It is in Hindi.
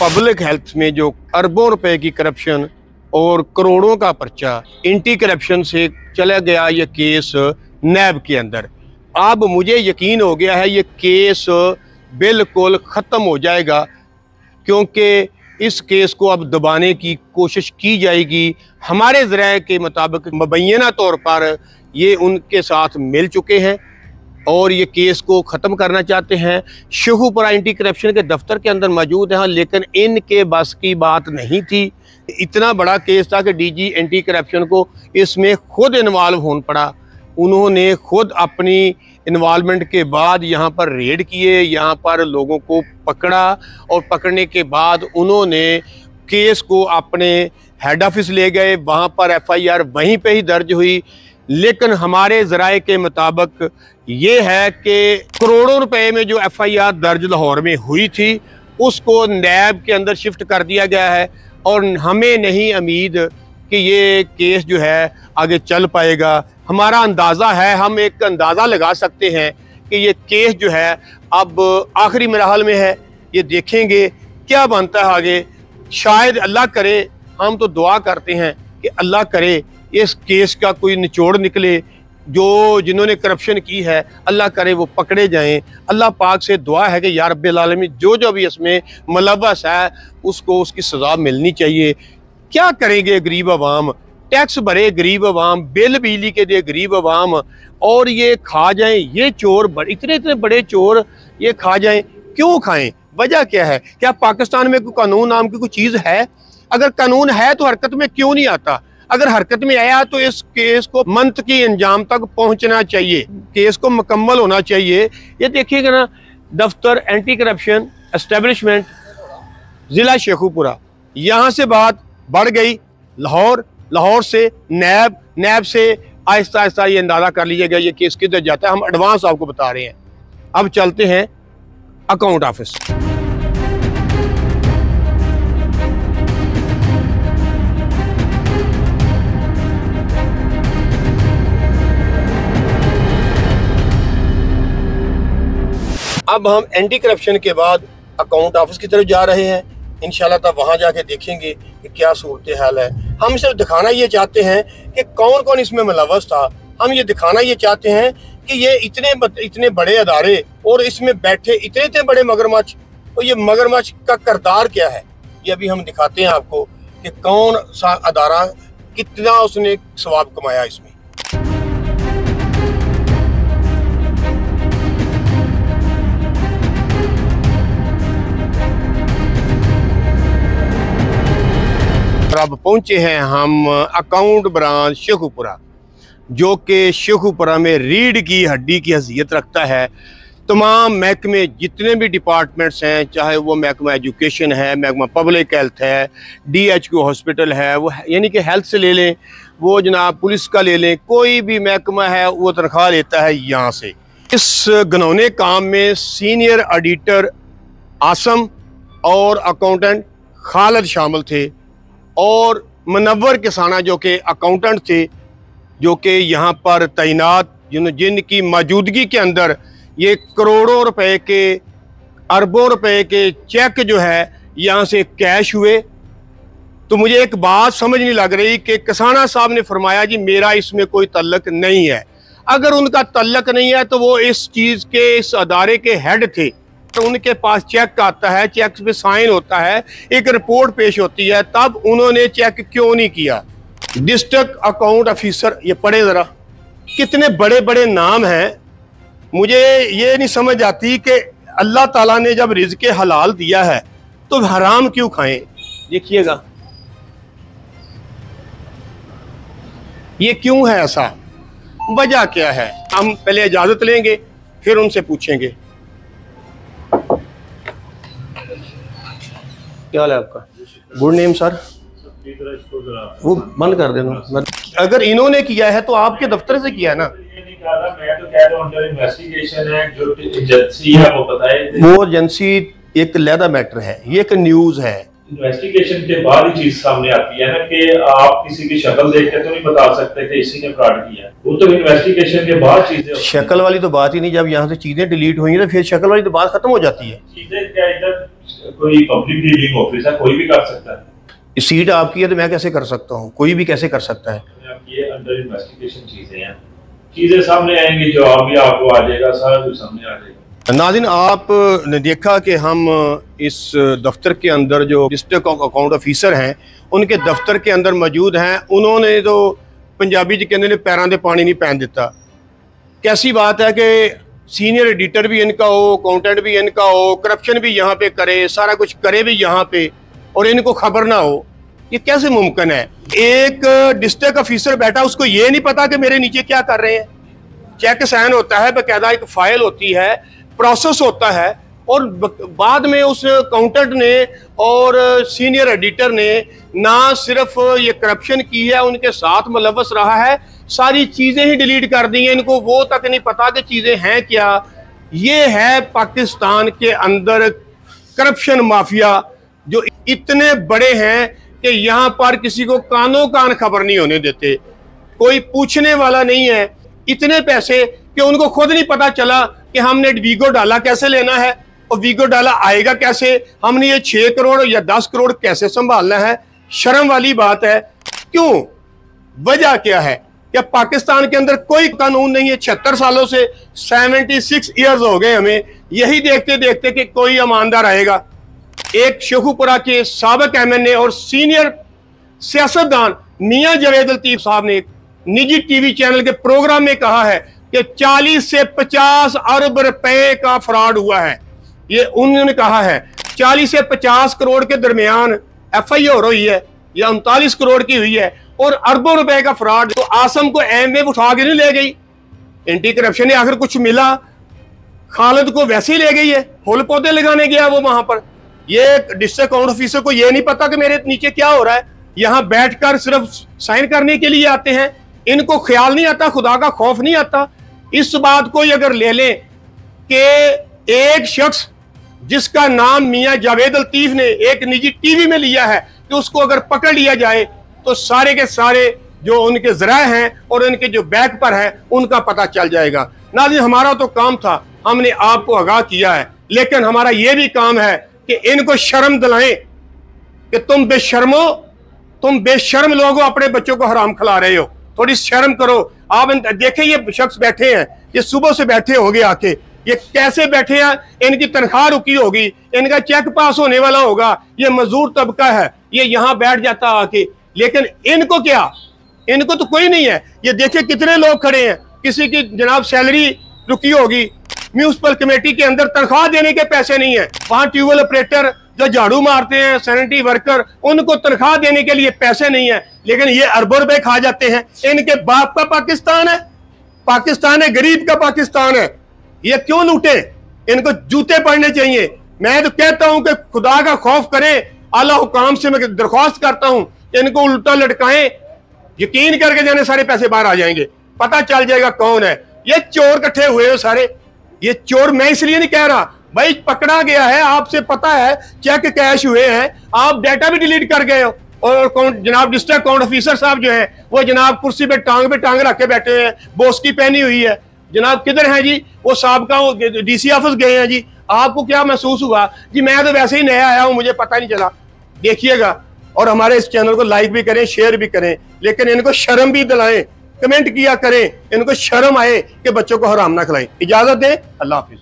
पब्लिक हेल्थ में जो अरबों रुपए की करप्शन और करोड़ों का पर्चा एंटी करप्शन से चला गया ये केस नैब के अंदर, अब मुझे यकीन हो गया है ये केस बिल्कुल ख़त्म हो जाएगा, क्योंकि इस केस को अब दबाने की कोशिश की जाएगी। हमारे ज़राए के मुताबिक मुबैना तौर पर ये उनके साथ मिल चुके हैं और ये केस को ख़त्म करना चाहते हैं। शेखुपुरा एंटी करप्शन के दफ्तर के अंदर मौजूद हैं, लेकिन इनके बस की बात नहीं थी। इतना बड़ा केस था कि डीजी एंटी करप्शन को इसमें खुद इन्वॉल्व होना पड़ा। उन्होंने खुद अपनी इन्वॉल्वमेंट के बाद यहाँ पर रेड किए, यहाँ पर लोगों को पकड़ा और पकड़ने के बाद उन्होंने केस को अपने हेड ऑफिस ले गए। वहाँ पर FIR वहीं पे ही दर्ज हुई, लेकिन हमारे ज़राए के मुताबिक ये है कि करोड़ों रुपए में जो FIR दर्ज लाहौर में हुई थी उसको नैब के अंदर शिफ्ट कर दिया गया है और हमें नहीं उम्मीद कि ये केस जो है आगे चल पाएगा। हमारा अंदाज़ा है, हम एक अंदाज़ा लगा सकते हैं कि ये केस जो है अब आखिरी मरहल में है। ये देखेंगे क्या बनता है आगे। शायद अल्लाह करे, हम तो दुआ करते हैं कि अल्लाह करे इस केस का कोई निचोड़ निकले, जो जिन्होंने करप्शन की है अल्लाह करे वो पकड़े जाएं। अल्लाह पाक से दुआ है कि या रब्बिल आलमीन जो भी इसमें मुलव्वस है उसको उसकी सज़ा मिलनी चाहिए। क्या करेंगे गरीब अवाम, टैक्स भरे गरीब अवाम, बिल बिजली के दे गरीब अवाम, और ये खा जाएं। ये चोर इतने इतने बड़े चोर ये खा जाएं, क्यों खाएं? वजह क्या है? क्या पाकिस्तान में कोई कानून नाम की कोई चीज़ है? अगर कानून है तो हरकत में क्यों नहीं आता? अगर हरकत में आया तो इस केस को मंतकी अंजाम तक पहुंचना चाहिए, केस को मुकम्मल होना चाहिए। ये देखिएगा ना, दफ्तर एंटी करप्शन एस्टेब्लिशमेंट ज़िला शेखुपुरा, यहाँ से बात बढ़ गई लाहौर, लाहौर से नैब, नैब से आहिस्ता आहिस्ता ये अंदाज़ा कर लीजिएगा ये केस किधर जाता है। हम एडवांस आपको बता रहे हैं। अब चलते हैं अकाउंट ऑफिस। अब हम एंटी करप्शन के बाद अकाउंट ऑफिस की तरफ जा रहे हैं। इंशाल्लाह तब वहाँ जाके देखेंगे कि क्या सूरत हाल है। हम सिर्फ दिखाना ये चाहते हैं कि कौन कौन इसमें मुलव्वस था। हम ये दिखाना ये चाहते हैं कि ये इतने बड़े अदारे और इसमें बैठे इतने इतने बड़े मगरमच्छ, और ये मगरमच्छ का किरदार क्या है ये अभी हम दिखाते हैं आपको कि कौन सा अदारा कितना उसने सवाब कमाया इसमें। अब पहुंचे हैं हम अकाउंट ब्रांच शेखुपुरा, जो कि शेखुपुरा में रीढ़ की हड्डी की हैसियत रखता है। तमाम महकमे जितने भी डिपार्टमेंट्स हैं, चाहे वो महकमा एजुकेशन है, महकमा पब्लिक हेल्थ है, DHQ हॉस्पिटल है, वो यानी कि हेल्थ से ले लें, वो जनाब पुलिस का ले लें, कोई भी महकमा है वो तनख्वाह लेता है यहाँ से। इस घनौने काम में सीनियर ऑडिटर आसम और अकाउंटेंट खालिद शामिल थे और मुनव्वर किसाना जो कि अकाउंटेंट थे, जो कि यहाँ पर तैनात, जिनकी मौजूदगी के अंदर ये करोड़ों रुपए के, अरबों रुपए के चेक जो है यहाँ से कैश हुए। तो मुझे एक बात समझ नहीं लग रही कि किसाना साहब ने फरमाया जी मेरा इसमें कोई तल्लक नहीं है। अगर उनका तल्लक नहीं है तो वो इस चीज़ के, इस अदारे के हेड थे, तो उनके पास चेक आता है, चेक पे साइन होता है, एक रिपोर्ट पेश होती है, तब उन्होंने चेक क्यों नहीं किया? डिस्ट्रिक्ट अकाउंट ऑफिसर, ये पढ़े ज़रा, कितने बड़े बड़े नाम हैं। मुझे ये नहीं समझ आती कि अल्लाह ताला ने जब रिज़्क़े हलाल दिया है तो हराम क्यों खाएं? देखिएगा ये क्यों है ऐसा, वजह क्या है? हम पहले इजाज़त लेंगे फिर उनसे पूछेंगे। क्या हाल है आपका? Good name sir. वो बंद कर देना। अगर इन्होंने किया है तो आपके दफ्तर से किया है ना? वो एजेंसी एक लहदा मैटर है, ये एक न्यूज़ है, इन्वेस्टिगेशन के बाद ही चीज सामने आती है ना कि आप किसी की शक्ल देख के तो नहीं बता सकते कि इसी ने फ्रॉड किया। वो तो इन्वेस्टिगेशन के बाद चीजें, शक्ल वाली तो बात ही नहीं, जब यहाँ से चीजें डिलीट हुई तो फिर शक्ल वाली तो बात खत्म हो जाती है। चीजें क्या इधर कोई पब्लिक डीलिंग ऑफिस है, कोई भी कर सकता है। सीट आपकी है तो मैं कैसे कर सकता हूँ, कोई भी कैसे कर सकता है। ये अंडर इन्वेस्टिगेशन चीजें हैं, चीजें सामने आएंगी, जवाब भी आपको आ जाएगा, सारा कुछ सामने आ जाएगा। नाज़रीन, आपने देखा कि हम इस दफ्तर के अंदर जो डिस्ट्रिक्ट अकाउंट ऑफिसर हैं उनके दफ्तर के अंदर मौजूद हैं। उन्होंने तो पंजाबी जी कहते हैं पैरों से पानी नहीं पैन देता। कैसी बात है कि सीनियर एडिटर भी इनका हो, अकाउंटेंट भी इनका हो, करप्शन भी यहाँ पे करे, सारा कुछ करे भी यहाँ पे, और इनको खबर ना हो, ये कैसे मुमकिन है। एक डिस्ट्रिक्ट ऑफिसर बैठा, उसको ये नहीं पता कि मेरे नीचे क्या कर रहे हैं। चेक साइन होता है, बाकायदा एक फाइल होती है, प्रोसेस होता है, और बाद में उस अकाउंटेंट ने और सीनियर एडिटर ने ना सिर्फ ये करप्शन की है, उनके साथ मुलव्वस रहा है, सारी चीज़ें ही डिलीट कर दी हैं। इनको वो तक नहीं पता कि चीज़ें हैं क्या। ये है पाकिस्तान के अंदर करप्शन माफिया जो इतने बड़े हैं कि यहाँ पर किसी को कानों कान खबर नहीं होने देते, कोई पूछने वाला नहीं है। इतने पैसे कि उनको खुद नहीं पता चला कि हमने वीगो डाला कैसे लेना है और वीगो डाला आएगा कैसे, हमने ये 6 करोड़ या 10 करोड़ कैसे संभालना है। शर्म वाली बात है। क्यों, वजह क्या है कि पाकिस्तान के अंदर कोई कानून नहीं है। 76 सालों से 76 ईयर्स हो गए हमें यही देखते देखते कि कोई ईमानदार आएगा। एक शेखुपुरा के साबिक MNA और सीनियर सियासतदान मियां जावेद लतीफ साहब ने एक निजी टीवी चैनल के प्रोग्राम में कहा है कि 40 से 50 अरब रुपए का फ्रॉड हुआ है। ये उन्होंने कहा है 40 से 50 करोड़ के दरमियान FIR हुई है या 39 करोड़ की हुई है, और अरबों रुपए का फ्रॉड। तो आसम को एम में उठा के नहीं ले गई, एंटी करप्शन ने आखिर कुछ मिला, खालिद को वैसे ही ले गई है, फूल पौधे लगाने गया वो वहां पर। ये डिस्ट्रिक्ट अकाउंट ऑफिसर को ये नहीं पता कि मेरे नीचे क्या हो रहा है। यहाँ बैठकर सिर्फ साइन करने के लिए आते हैं, इनको ख्याल नहीं आता, खुदा का खौफ नहीं आता। इस बात को अगर ले लें कि एक शख्स जिसका नाम मियां जावेद लतीफ ने एक निजी टीवी में लिया है, कि उसको अगर पकड़ लिया जाए तो सारे के सारे जो उनके ज़राए हैं और उनके जो बैक पर है उनका पता चल जाएगा। नाज़रीन, हमारा तो काम था, हमने आपको आगाह किया है, लेकिन हमारा यह भी काम है कि इनको शर्म दिलाएं कि तुम बेशर्मो, तुम बेशर्म लोगो अपने बच्चों को हराम खिला रहे हो, थोड़ी शर्म करो। आप देखें ये शख्स बैठे हैं, ये सुबह से बैठे होंगे आके, ये कैसे बैठे हैं, इनकी तनख्वाह रुकी होगी, इनका चेक पास होने वाला होगा, ये मजदूर तबका है, ये यहाँ बैठ जाता आके। लेकिन इनको क्या, इनको तो कोई नहीं है। ये देखिए कितने लोग खड़े हैं, किसी की जनाब सैलरी रुकी होगी, म्यूनिसिपल कमेटी के अंदर तनख्वाह देने के पैसे नहीं है, वहां ट्यूबवेल ऑपरेटर जो झाड़ू मारते हैं, सैनिटरी वर्कर, उनको तनख्वाह देने के लिए पैसे नहीं है, लेकिन ये अरबों रुपए खा जाते हैं। इनके बाप का पाकिस्तान है, पाकिस्तान है, गरीब का पाकिस्तान है। ये क्यों लूटे, इनको जूते पड़ने चाहिए। मैं तो कहता हूं कि खुदा का खौफ करें, आला हुकाम से मैं दरख्वास्त करता हूं, इनको उल्टा लटकाएं, यकीन करके जाने सारे पैसे बाहर आ जाएंगे, पता चल जाएगा कौन है। ये चोर इकट्ठे हुए हो सारे, ये चोर मैं इसलिए नहीं कह रहा भाई, पकड़ा गया है, आपसे पता है चेक कैश हुए हैं, आप डाटा भी डिलीट कर गए हो। और जनाब डिस्ट्रिक्ट अकाउंट ऑफिसर साहब जो है वो जनाब कुर्सी पे टांग रख के बैठे हुए हैं, बोस की पहनी हुई है। जनाब किधर हैं जी, वो साहब का DC ऑफिस गए हैं जी। आपको क्या महसूस हुआ जी, मैं तो वैसे ही नया आया हूं, मुझे पता नहीं चला। देखिएगा, और हमारे इस चैनल को लाइक भी करें, शेयर भी करें, लेकिन इनको शर्म भी दिलाएं, कमेंट किया करें, इनको शर्म आए कि बच्चों को हराम ना खिलाएं। इजाजत दें, अल्लाह हाफिज।